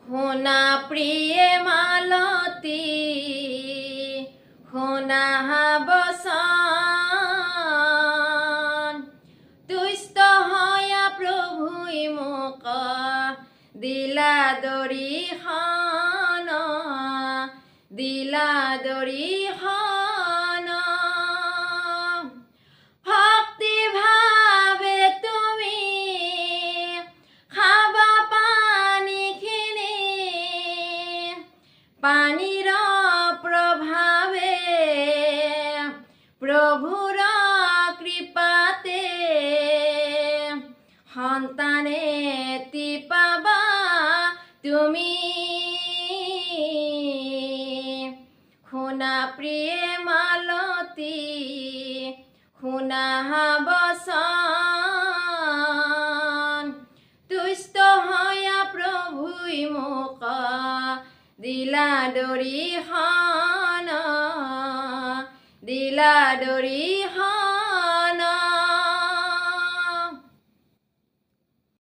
শুনা প্ৰিয়ে মালতী শুনা বচন তুষ্ট হয়া প্ৰভুই মোক দিলা দৰিখন ভক্তি ভাৱে তুমি খাবা পানীৰ প্ৰভাৱে প্ৰভুৰ কৃপাতে সন্তানে পাবা তুমি শুনা প্ৰিয়ে মালতী শুনা বচন তুষ্ট হয়া প্ৰভুই মোক দিলা দৰিখন